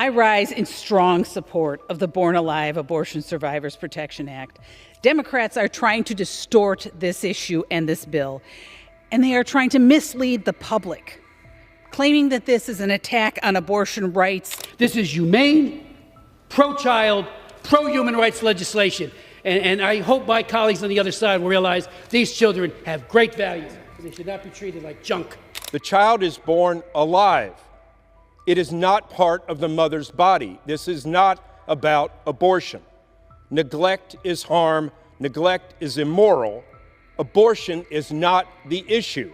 I rise in strong support of the Born Alive Abortion Survivors Protection Act. Democrats are trying to distort this issue and this bill, and they are trying to mislead the public, claiming that this is an attack on abortion rights. This is humane, pro-child, pro-human rights legislation. And I hope my colleagues on the other side will realize these children have great value. They should not be treated like junk. The child is born alive. It is not part of the mother's body. This is not about abortion. Neglect is harm. Neglect is immoral. Abortion is not the issue.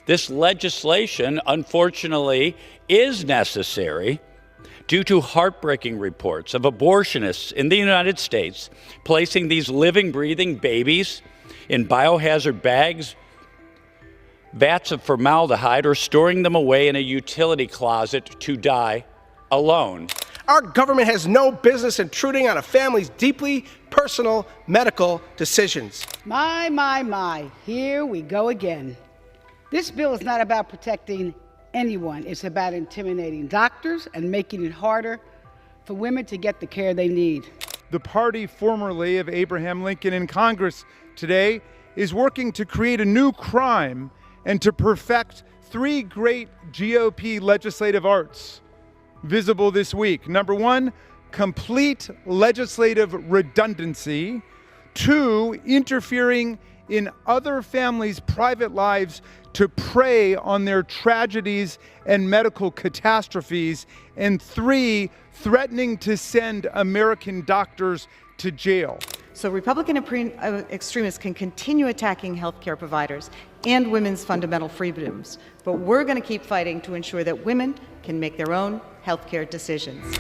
This legislation, unfortunately, is necessary due to heartbreaking reports of abortionists in the United States placing these living, breathing babies in biohazard bags, vats of formaldehyde, or storing them away in a utility closet to die alone. Our government has no business intruding on a family's deeply personal medical decisions. My, here we go again. This bill is not about protecting anyone. It's about intimidating doctors and making it harder for women to get the care they need. The party formerly of Abraham Lincoln in Congress today is working to create a new crime and to perfect three great GOP legislative arts visible this week. Number one, complete legislative redundancy. Two, interfering in other families' private lives to prey on their tragedies and medical catastrophes. And three, threatening to send American doctors to jail. So Republican extremists can continue attacking healthcare providers and women's fundamental freedoms, but we're going to keep fighting to ensure that women can make their own healthcare decisions.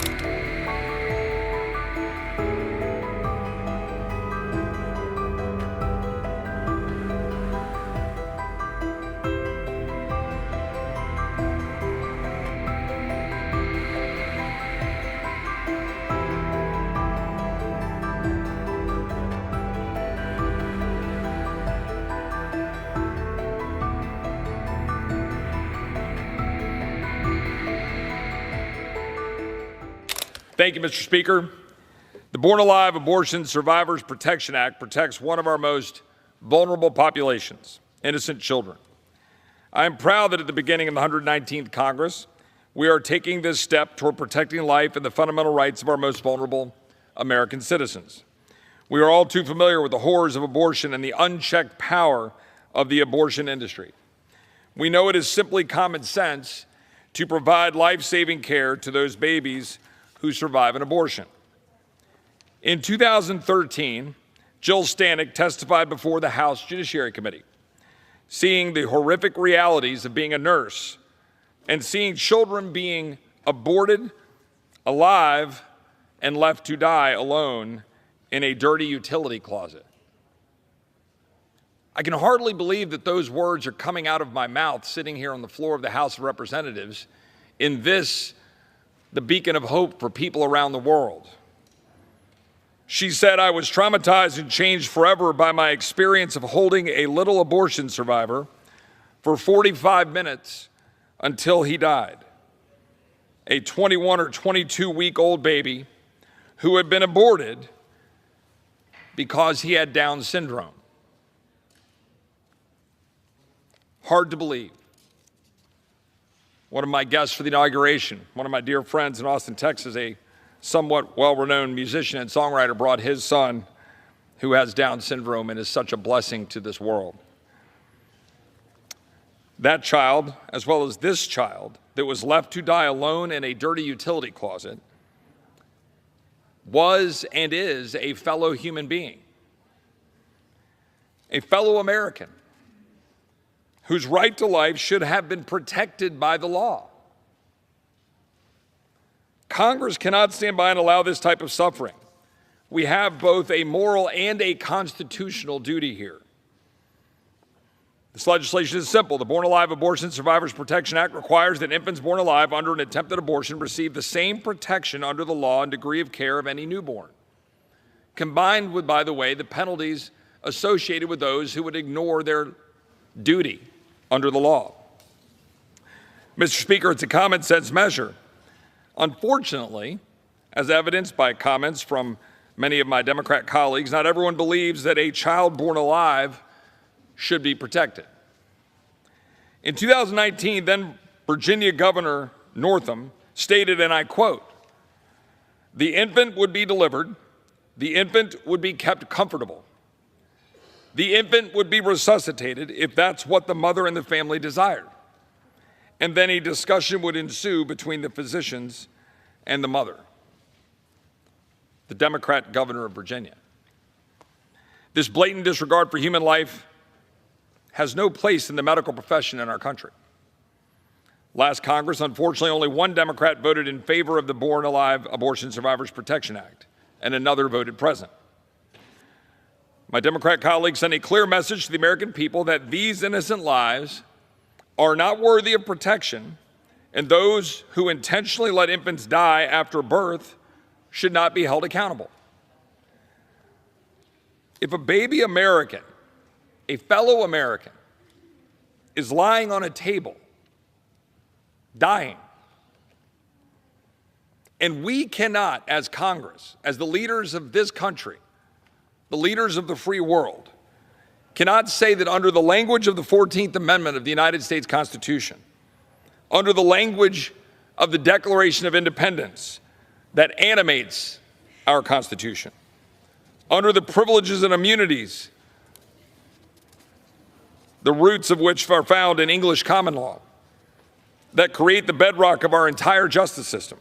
Thank you, Mr. Speaker. The Born Alive Abortion Survivors Protection Act protects one of our most vulnerable populations, innocent children. I am proud that at the beginning of the 119th Congress, we are taking this step toward protecting life and the fundamental rights of our most vulnerable American citizens. We are all too familiar with the horrors of abortion and the unchecked power of the abortion industry. We know it is simply common sense to provide life-saving care to those babies who survive an abortion. In 2013, Jill Stanek testified before the House Judiciary Committee, seeing the horrific realities of being a nurse and seeing children being aborted, alive, and left to die alone in a dirty utility closet. I can hardly believe that those words are coming out of my mouth sitting here on the floor of the House of Representatives in this, the beacon of hope for people around the world. She said, "I was traumatized and changed forever by my experience of holding a little abortion survivor for 45 minutes until he died. A 21 or 22-week-old baby who had been aborted because he had Down syndrome." Hard to believe. One of my guests for the inauguration, one of my dear friends in Austin, Texas, a somewhat well-renowned musician and songwriter, brought his son who has Down syndrome and is such a blessing to this world. That child, as well as this child that was left to die alone in a dirty utility closet, was and is a fellow human being, a fellow American, whose right to life should have been protected by the law. Congress cannot stand by and allow this type of suffering. We have both a moral and a constitutional duty here. This legislation is simple. The Born Alive Abortion Survivors Protection Act requires that infants born alive under an attempted abortion receive the same protection under the law and degree of care of any newborn, combined with, by the way, the penalties associated with those who would ignore their duty under the law. Mr. Speaker, it's a common sense measure. Unfortunately, as evidenced by comments from many of my Democrat colleagues, not everyone believes that a child born alive should be protected. In 2019, then Virginia Governor Northam stated, and I quote, "The infant would be delivered, the infant would be kept comfortable, the infant would be resuscitated if that's what the mother and the family desired, and then a discussion would ensue between the physicians and the mother." The Democrat governor of Virginia. This blatant disregard for human life has no place in the medical profession in our country. Last Congress, unfortunately, only one Democrat voted in favor of the Born Alive Abortion Survivors Protection Act, and another voted present. My Democrat colleagues sent a clear message to the American people that these innocent lives are not worthy of protection, and those who intentionally let infants die after birth should not be held accountable. If a baby American, a fellow American, is lying on a table, dying, and we cannot, as Congress, as the leaders of this country, the leaders of the free world, cannot say that under the language of the 14th Amendment of the United States Constitution, under the language of the Declaration of Independence that animates our Constitution, under the privileges and immunities, the roots of which are found in English common law, that create the bedrock of our entire justice system,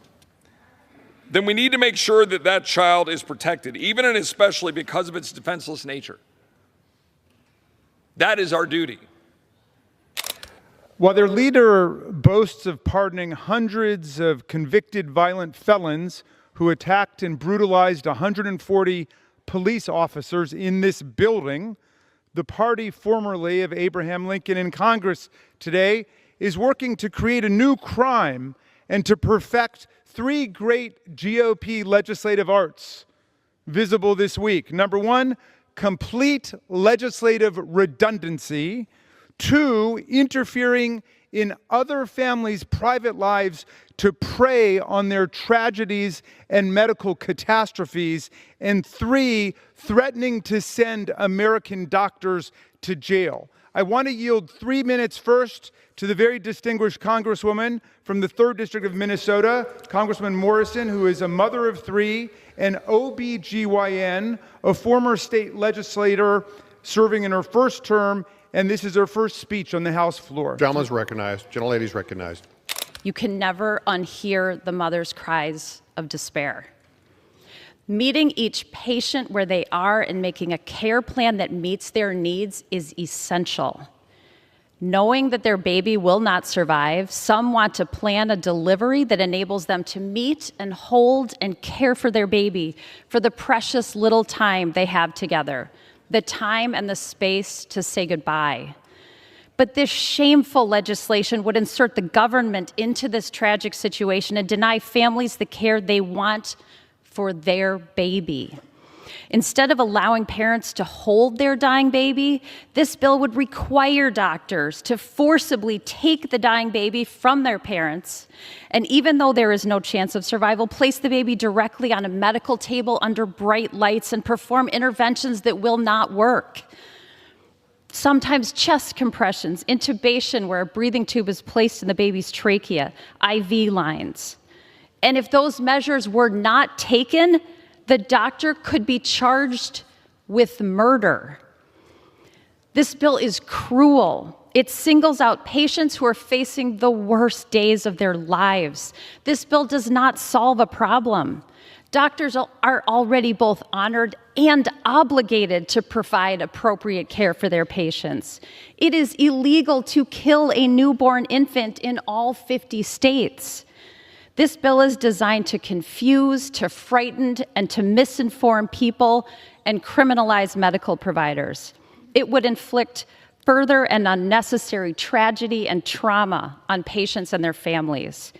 then we need to make sure that that child is protected, even and especially because of its defenseless nature. That is our duty. While their leader boasts of pardoning hundreds of convicted violent felons who attacked and brutalized 140 police officers in this building, the party formerly of Abraham Lincoln in Congress today is working to create a new crime and to perfect three great GOP legislative arts visible this week. Number one, complete legislative redundancy. Two, interfering in other families' private lives to prey on their tragedies and medical catastrophes. And three, threatening to send American doctors to jail. I want to yield 3 minutes first to the very distinguished Congresswoman from the 3rd District of Minnesota, Congresswoman Morrison, who is a mother of three, an OBGYN, a former state legislator serving in her first term, and this is her first speech on the House floor. Gentleman is recognized. Gentlelady is recognized. You can never unhear the mother's cries of despair. Meeting each patient where they are and making a care plan that meets their needs is essential. Knowing that their baby will not survive, some want to plan a delivery that enables them to meet and hold and care for their baby for the precious little time they have together, the time and the space to say goodbye. But this shameful legislation would insert the government into this tragic situation and deny families the care they want for their baby. Instead of allowing parents to hold their dying baby, this bill would require doctors to forcibly take the dying baby from their parents, and even though there is no chance of survival, place the baby directly on a medical table under bright lights and perform interventions that will not work. Sometimes chest compressions, intubation where a breathing tube is placed in the baby's trachea, IV lines. And if those measures were not taken, the doctor could be charged with murder. This bill is cruel. It singles out patients who are facing the worst days of their lives. This bill does not solve a problem. Doctors are already both honored and obligated to provide appropriate care for their patients. It is illegal to kill a newborn infant in all 50 states. This bill is designed to confuse, to frighten, and to misinform people and criminalize medical providers. It would inflict further and unnecessary tragedy and trauma on patients and their families.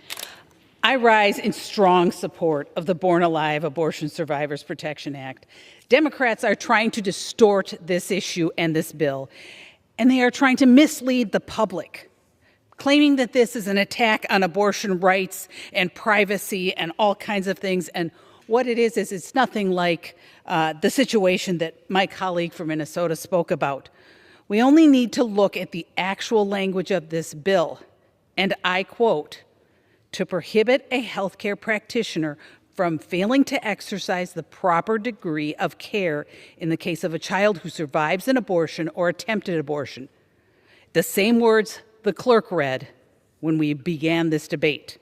I rise in strong support of the Born Alive Abortion Survivors Protection Act. Democrats are trying to distort this issue and this bill, and they are trying to mislead the public. claiming that this is an attack on abortion rights and privacy and all kinds of things. And what it is it's nothing like the situation that my colleague from Minnesota spoke about. We only need to look at the actual language of this bill, and I quote, "to prohibit a healthcare practitioner from failing to exercise the proper degree of care in the case of a child who survives an abortion or attempted abortion." The same words the clerk read when we began this debate.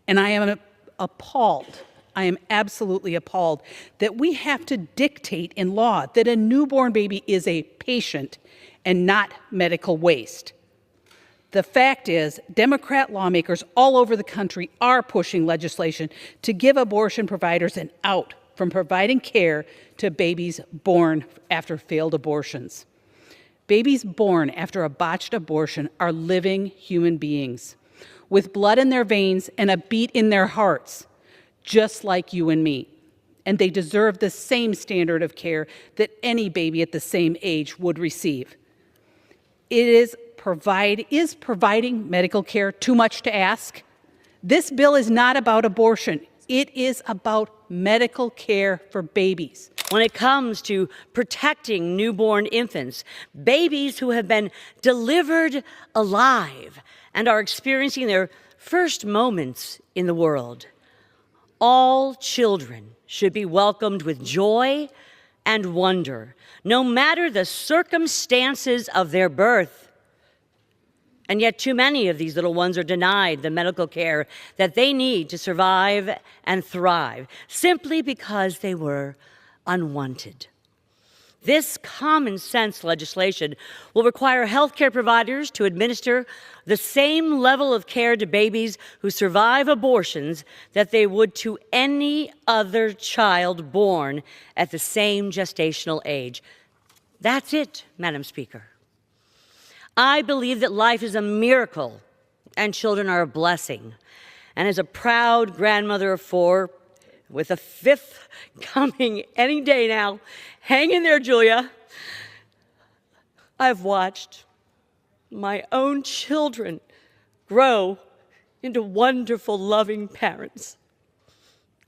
And I am appalled, I am absolutely appalled that we have to dictate in law that a newborn baby is a patient and not medical waste. The fact is, Democrat lawmakers all over the country are pushing legislation to give abortion providers an out from providing care to babies born after failed abortions. Babies born after a botched abortion are living human beings with blood in their veins and a beat in their hearts, just like you and me. And they deserve the same standard of care that any baby at the same age would receive. Is providing medical care too much to ask? This bill is not about abortion. It is about medical care for babies. When it comes to protecting newborn infants, babies who have been delivered alive and are experiencing their first moments in the world, all children should be welcomed with joy and wonder, no matter the circumstances of their birth. And yet too many of these little ones are denied the medical care that they need to survive and thrive, simply because they were unwanted. This common sense legislation will require healthcare providers to administer the same level of care to babies who survive abortions that they would to any other child born at the same gestational age. That's it, Madam Speaker. I believe that life is a miracle and children are a blessing. And as a proud grandmother of 4, with a 5th coming any day now, hang in there, Julia, I've watched my own children grow into wonderful, loving parents.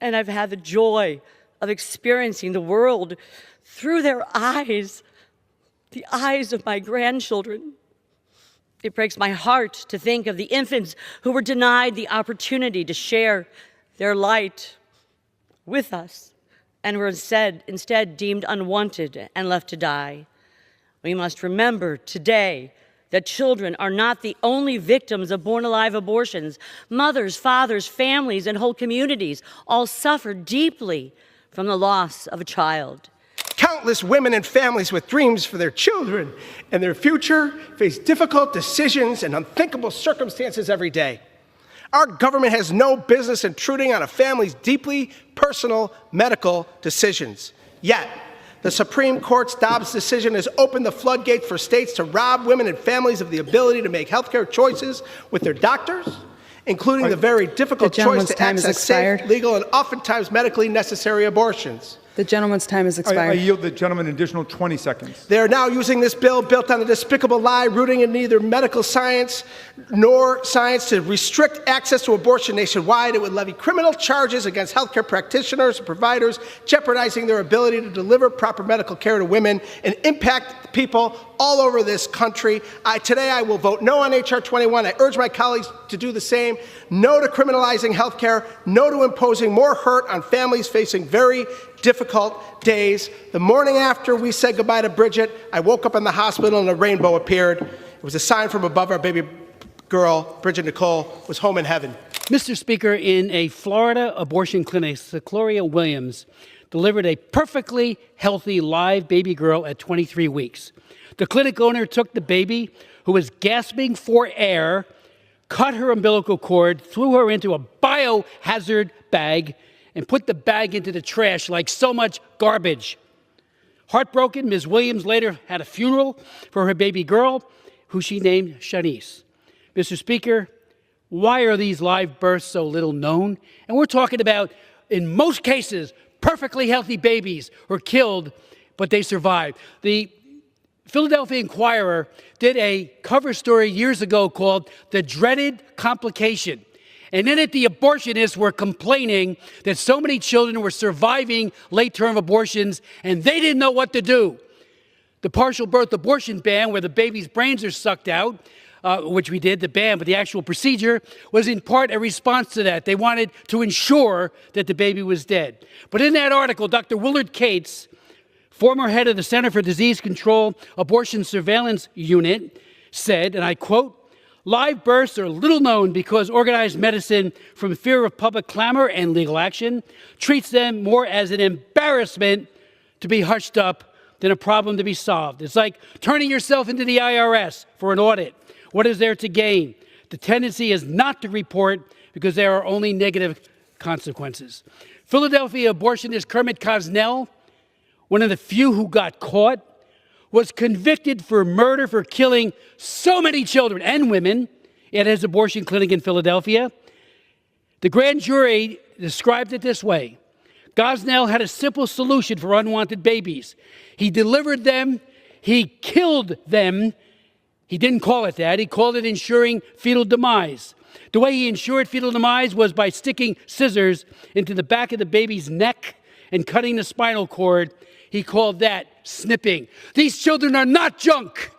And I've had the joy of experiencing the world through their eyes, the eyes of my grandchildren. It breaks my heart to think of the infants who were denied the opportunity to share their light with us and were instead deemed unwanted and left to die. We must remember today that children are not the only victims of born-alive abortions. Mothers, fathers, families, and whole communities all suffer deeply from the loss of a child. Countless women and families with dreams for their children and their future face difficult decisions and unthinkable circumstances every day. Our government has no business intruding on a family's deeply personal medical decisions. Yet, the Supreme Court's Dobbs decision has opened the floodgates for states to rob women and families of the ability to make healthcare choices with their doctors, including the very difficult choice to access safe, legal, and oftentimes medically necessary abortions. The gentleman's time has expired. I yield the gentleman an additional 20 seconds. They are now using this bill built on a despicable lie rooting in neither medical science nor science to restrict access to abortion nationwide. It would levy criminal charges against healthcare practitioners and providers, jeopardizing their ability to deliver proper medical care to women and impact people all over this country. Today I will vote no on H.R. 21. I urge my colleagues to do the same. No to criminalizing healthcare. No to imposing more hurt on families facing very difficult days. The morning after we said goodbye to Bridget, I woke up in the hospital and a rainbow appeared. It was a sign from above. Our baby girl, Bridget Nicole, was home in heaven. Mr. Speaker, in a Florida abortion clinic, Secloria Williams delivered a perfectly healthy live baby girl at 23 weeks. The clinic owner took the baby, who was gasping for air, cut her umbilical cord, threw her into a biohazard bag, and put the bag into the trash like so much garbage. Heartbroken, Ms. Williams later had a funeral for her baby girl, who she named Shanice. Mr. Speaker, why are these live births so little known? And we're talking about, in most cases, perfectly healthy babies who are killed, but they survive. The Philadelphia Inquirer did a cover story years ago called The Dreaded Complication. And in it, the abortionists were complaining that so many children were surviving late-term abortions, and they didn't know what to do. The partial birth abortion ban, where the baby's brains are sucked out, which we did, the ban, but the actual procedure was in part a response to that. They wanted to ensure that the baby was dead. But in that article, Dr. Willard Cates, former head of the Center for Disease Control Abortion Surveillance Unit, said, and I quote, "Live births are little known because organized medicine, from fear of public clamor and legal action, treats them more as an embarrassment to be hushed up than a problem to be solved. It's like turning yourself into the IRS for an audit. What is there to gain? The tendency is not to report because there are only negative consequences." Philadelphia abortionist Kermit Cosnell, one of the few who got caught, was convicted for murder for killing so many children and women at his abortion clinic in Philadelphia. The grand jury described it this way: Gosnell had a simple solution for unwanted babies. He delivered them, he killed them. He didn't call it that, he called it ensuring fetal demise. The way he ensured fetal demise was by sticking scissors into the back of the baby's neck and cutting the spinal cord. He called that snipping. These children are not junk.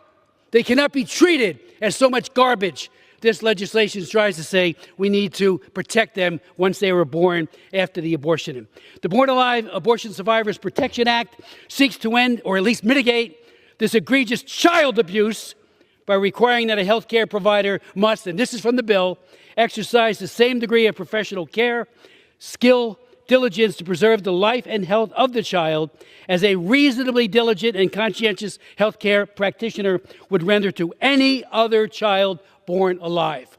They cannot be treated as so much garbage. This legislation tries to say we need to protect them once they were born after the abortion. The Born Alive Abortion Survivors Protection Act seeks to end, or at least mitigate, this egregious child abuse by requiring that a health care provider must, and this is from the bill, exercise the same degree of professional care, skill, diligence to preserve the life and health of the child as a reasonably diligent and conscientious health care practitioner would render to any other child born alive.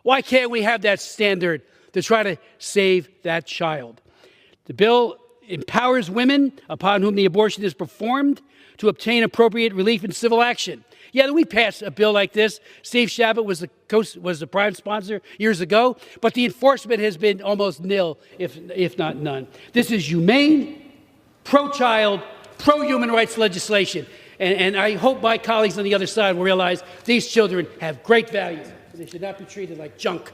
Why can't we have that standard to try to save that child? The bill empowers women upon whom the abortion is performed to obtain appropriate relief in civil action. Yeah, we passed a bill like this. Steve Chabot was the prime sponsor years ago, but the enforcement has been almost nil, if not none. This is humane, pro-child, pro-human rights legislation. And I hope my colleagues on the other side will realize these children have great value. They should not be treated like junk.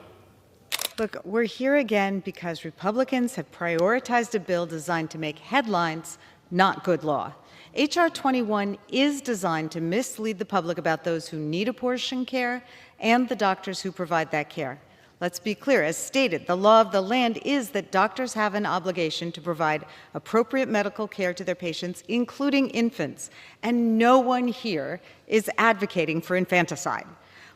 Look, we're here again because Republicans have prioritized a bill designed to make headlines, not good law. H.R. 21 is designed to mislead the public about those who need abortion care and the doctors who provide that care. Let's be clear, as stated, the law of the land is that doctors have an obligation to provide appropriate medical care to their patients, including infants, and no one here is advocating for infanticide.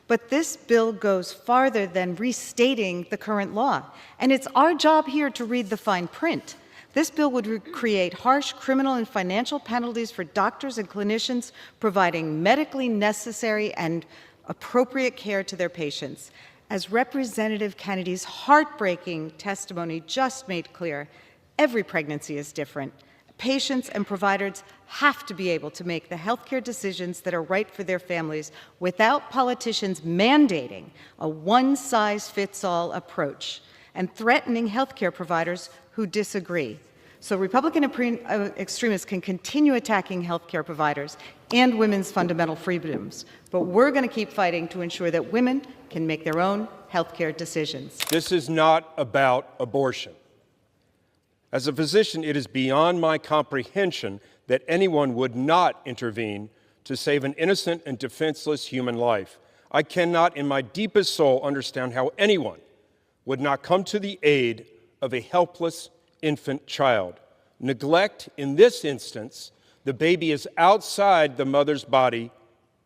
But this bill goes farther than restating the current law, and it's our job here to read the fine print. This bill would create harsh criminal and financial penalties for doctors and clinicians providing medically necessary and appropriate care to their patients. As Representative Kennedy's heartbreaking testimony just made clear, every pregnancy is different. Patients and providers have to be able to make the healthcare decisions that are right for their families without politicians mandating a one-size-fits-all approach and threatening healthcare providers who disagree. So Republican extremists can continue attacking healthcare providers and women's fundamental freedoms, but we're going to keep fighting to ensure that women can make their own healthcare decisions. This is not about abortion. As a physician, it is beyond my comprehension that anyone would not intervene to save an innocent and defenseless human life. I cannot, in my deepest soul, understand how anyone would not come to the aid of a helpless infant child. Neglect, in this instance, the baby is outside the mother's body,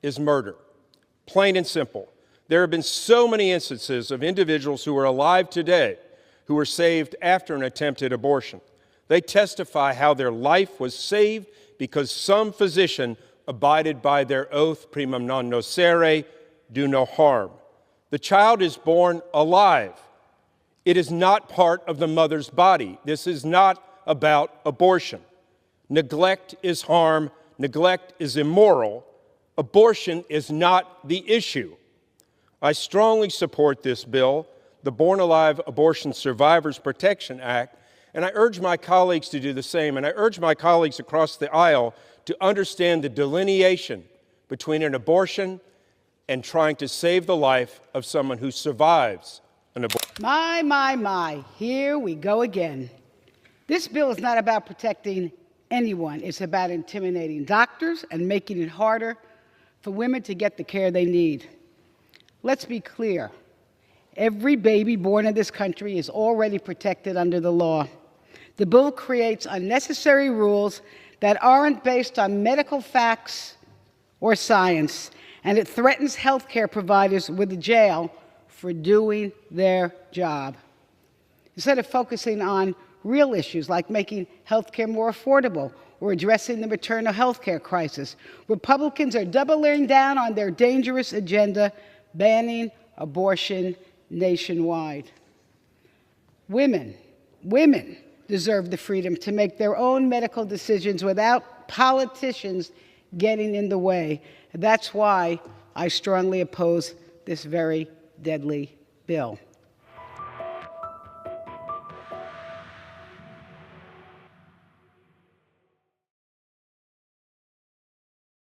is murder. Plain and simple. There have been so many instances of individuals who are alive today who were saved after an attempted abortion. They testify how their life was saved because some physician abided by their oath, primum non nocere, do no harm. The child is born alive. It is not part of the mother's body. This is not about abortion. Neglect is harm. Neglect is immoral. Abortion is not the issue. I strongly support this bill, the Born Alive Abortion Survivors Protection Act, and I urge my colleagues to do the same, and I urge my colleagues across the aisle to understand the delineation between an abortion and trying to save the life of someone who survives an abortion. My, here we go again. This bill is not about protecting anyone. It's about intimidating doctors and making it harder for women to get the care they need. Let's be clear. Every baby born in this country is already protected under the law. The bill creates unnecessary rules that aren't based on medical facts or science, and it threatens health care providers with a jail for doing their job. Instead of focusing on real issues like making health care more affordable or addressing the maternal health care crisis, Republicans are doubling down on their dangerous agenda, banning abortion nationwide. Women deserve the freedom to make their own medical decisions without politicians getting in the way. That's why I strongly oppose this very deadly bill.